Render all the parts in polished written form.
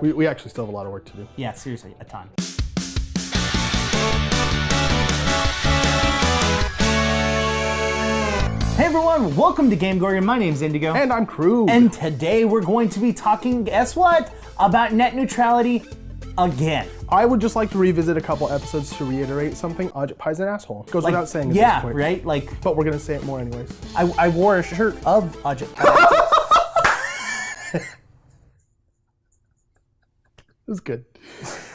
We actually still have a lot of work to do. Yeah, seriously, a ton. Hey everyone, welcome to GameGorgon. My name's Indigo. And I'm Crew. And today we're going to be talking, guess what? About net neutrality again. I would just like to revisit a couple episodes to reiterate something. Ajit-Pai's an asshole. Goes without saying at this point. Yeah, right? Like, but we're gonna say it more anyways. I wore a shirt of Ajit-Pai. It was good.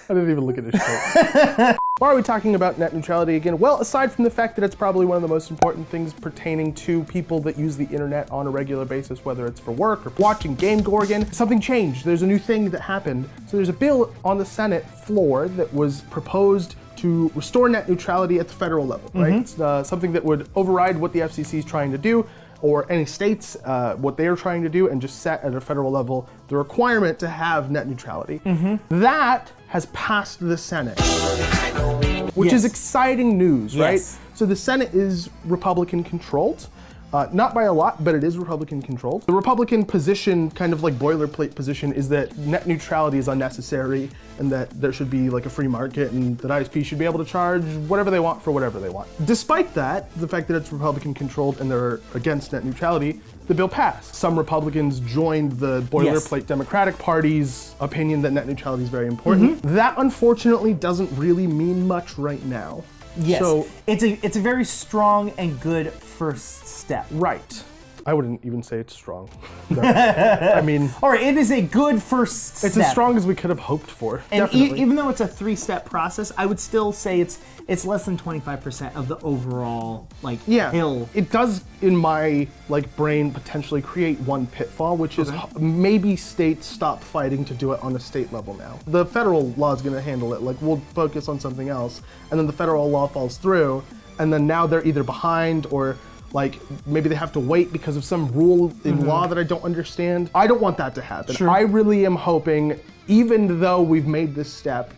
I didn't even look at his shirt. Why are we talking about net neutrality again? Well, aside from the fact that it's probably one of the most important things pertaining to people that use the internet on a regular basis, whether it's for work or watching GameGorgon, something changed. There's a new thing that happened. So there's a bill on the Senate floor that was proposed to restore net neutrality at the federal level, right? It's something that would override what the FCC is trying to do, or any states, what they're trying to do, and just set at a federal level the requirement to have net neutrality. That has passed the Senate, which is exciting news, right? So the Senate is Republican controlled. Not by a lot, but it is Republican controlled. The Republican position, kind of like boilerplate position, is that net neutrality is unnecessary and that there should be like a free market and that ISP should be able to charge whatever they want for whatever they want. Despite that, the fact that it's Republican controlled and they're against net neutrality, the bill passed. Some Republicans joined the boilerplate Democratic Party's opinion that net neutrality is very important. That unfortunately doesn't really mean much right now. Yes, so, it's a very strong and good first step. Right. I wouldn't even say it's strong. No. I mean... All right, it is a good first step. It's as strong as we could have hoped for, and definitely. Even though it's a 3-step process, I would still say it's less than 25% of the overall, hill. It does, in my brain, potentially create one pitfall, which is maybe states stop fighting to do it on a state level now. The federal law is going to handle it. We'll focus on something else, and then the federal law falls through, and then now they're either behind or maybe they have to wait because of some rule in law that I don't understand. I don't want that to happen. Sure. I really am hoping, even though we've made this step,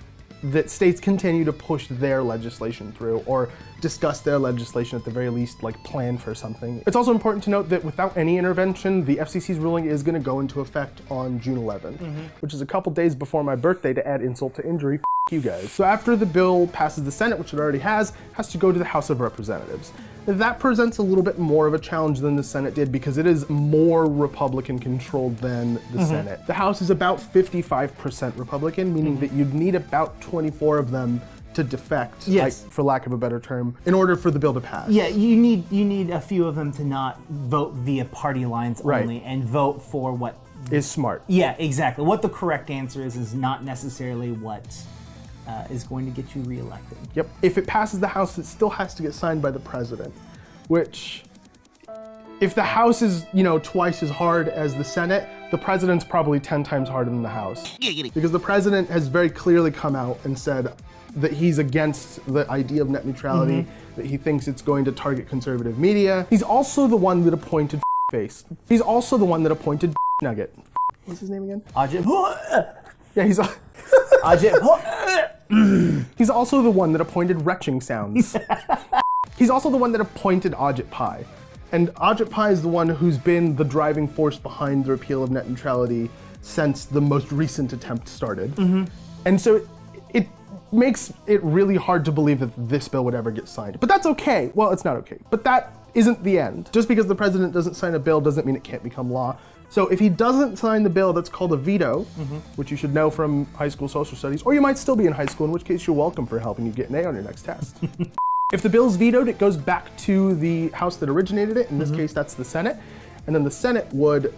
that states continue to push their legislation through or discuss their legislation at the very least, plan for something. It's also important to note that without any intervention, the FCC's ruling is going to go into effect on June 11th, which is a couple days before my birthday to add insult to injury. You guys. So after the bill passes the Senate, which it already has to go to the House of Representatives. That presents a little bit more of a challenge than the Senate did because it is more Republican controlled than the Senate. The House is about 55% Republican, meaning that you'd need about 24 of them to defect, for lack of a better term, in order for the bill to pass. Yeah, you need a few of them to not vote via party lines only and vote for what is smart. Yeah, exactly. What the correct answer is not necessarily what is going to get you reelected. Yep. If it passes the House, it still has to get signed by the president, which, if the House is, twice as hard as the Senate, the president's probably 10 times harder than the House. Because the president has very clearly come out and said that he's against the idea of net neutrality, that he thinks it's going to target conservative media. He's also the one that appointed Face. He's also the one that appointed Nugget. What's his name again? Ajit. Yeah, he's... Ajit. He's also the one that appointed retching sounds. He's also the one that appointed Ajit-Pai. And Ajit-Pai is the one who's been the driving force behind the repeal of net neutrality since the most recent attempt started. And so it makes it really hard to believe that this bill would ever get signed. But that's okay. Well, it's not okay. But that isn't the end. Just because the president doesn't sign a bill doesn't mean it can't become law. So if he doesn't sign the bill, that's called a veto, which you should know from high school social studies, or you might still be in high school, in which case you're welcome for helping you get an A on your next test. If the bill's vetoed, it goes back to the House that originated it. In this case, that's the Senate. And then the Senate would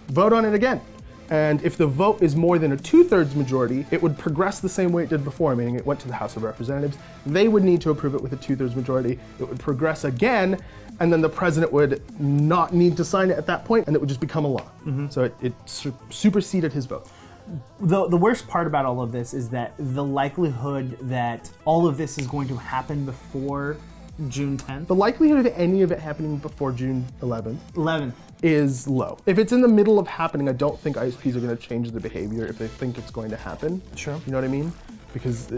vote on it again. And if the vote is more than a 2/3 majority, it would progress the same way it did before, meaning it went to the House of Representatives. They would need to approve it with a 2/3 majority. It would progress again, and then the president would not need to sign it at that point, and it would just become a law. So it superseded his vote. The worst part about all of this is that the likelihood that all of this is going to happen before June 10th. The likelihood of any of it happening before June 11th is low. If it's in the middle of happening, I don't think ISPs are going to change their behavior if they think it's going to happen. Sure. You know what I mean? because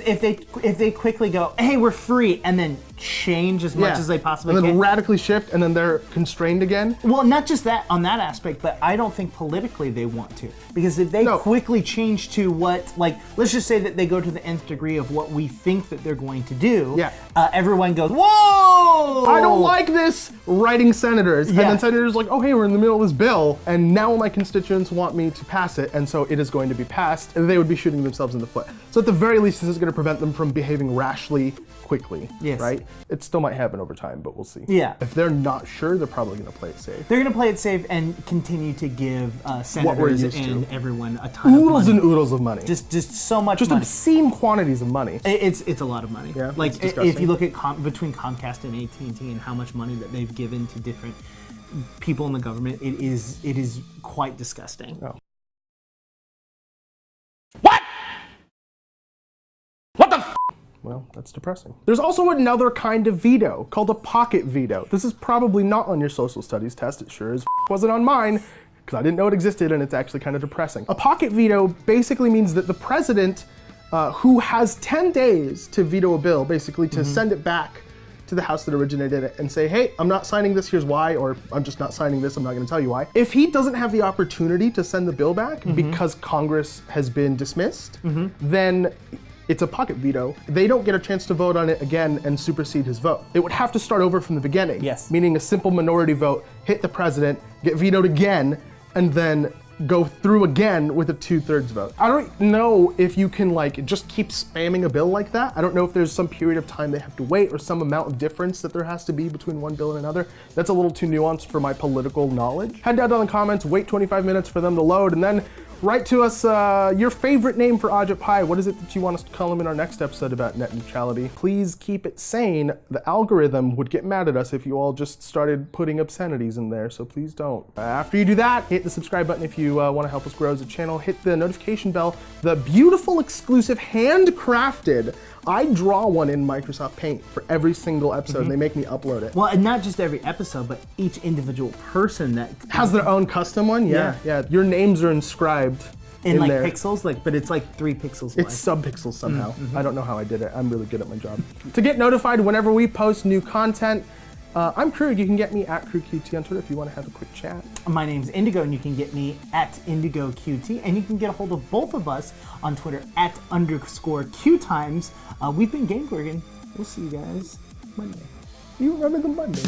if they quickly go, hey, we're free, and then change as much as they possibly and then can, radically shift, and then they're constrained again. Well, not just that on that aspect, but I don't think politically they want to, because if they quickly change to what, like, let's just say that they go to the nth degree of what we think that they're going to do. Everyone goes, whoa! I don't like this. Writing senators, and then senators are like, oh hey, we're in the middle of this bill, and now my constituents want me to pass it, and so it is going to be passed, and they would be shooting themselves in the foot. So at the very least, this is going to prevent them from behaving rashly quickly, right? It still might happen over time, but we'll see. If they're not sure, they're probably going to play it safe. They're going to play it safe and continue to give senators and everyone a ton of money. Oodles and oodles of money. Just so much money. Just obscene quantities of money. It's a lot of money. Yeah, like if you look at between Comcast and AT&T and how much money that they've given to different people in the government, it is quite disgusting. Oh. Well, that's depressing. There's also another kind of veto called a pocket veto. This is probably not on your social studies test. It sure as wasn't on mine, because I didn't know it existed, and it's actually kind of depressing. A pocket veto basically means that the president, who has 10 days to veto a bill, basically to send it back to the house that originated it and say, hey, I'm not signing this, here's why, or I'm just not signing this, I'm not gonna tell you why. If he doesn't have the opportunity to send the bill back because Congress has been dismissed, then it's a pocket veto. They don't get a chance to vote on it again and supersede his vote. It would have to start over from the beginning. Meaning a simple minority vote, hit the president, get vetoed again, and then go through again with a 2/3 vote. I don't know if you can like just keep spamming a bill like that. I don't know if there's some period of time they have to wait or some amount of difference that there has to be between one bill and another. That's a little too nuanced for my political knowledge. Head down to the comments, wait 25 minutes for them to load, and then write to us your favorite name for Ajit Pai. What is it that you want us to call him in our next episode about net neutrality? Please keep it sane. The algorithm would get mad at us if you all just started putting obscenities in there, so please don't. After you do that, hit the subscribe button if you want to help us grow as a channel. Hit the notification bell. The beautiful, exclusive, handcrafted, I draw one in Microsoft Paint for every single episode, and they make me upload it. Well, and not just every episode, but each individual person that has their own custom one. Yeah. Your names are inscribed in like there. pixels, but it's like 3 pixels wide. It's sub-pixels somehow. I don't know how I did it. I'm really good at my job. To get notified whenever we post new content, I'm Krug. You can get me at QueueTimes on Twitter if you want to have a quick chat. My name's Indigo, and you can get me at IndigoQT, and you can get a hold of both of us on Twitter at _QueueTimes. We've been GameGorgon. We'll see you guys Monday. You remember the Monday.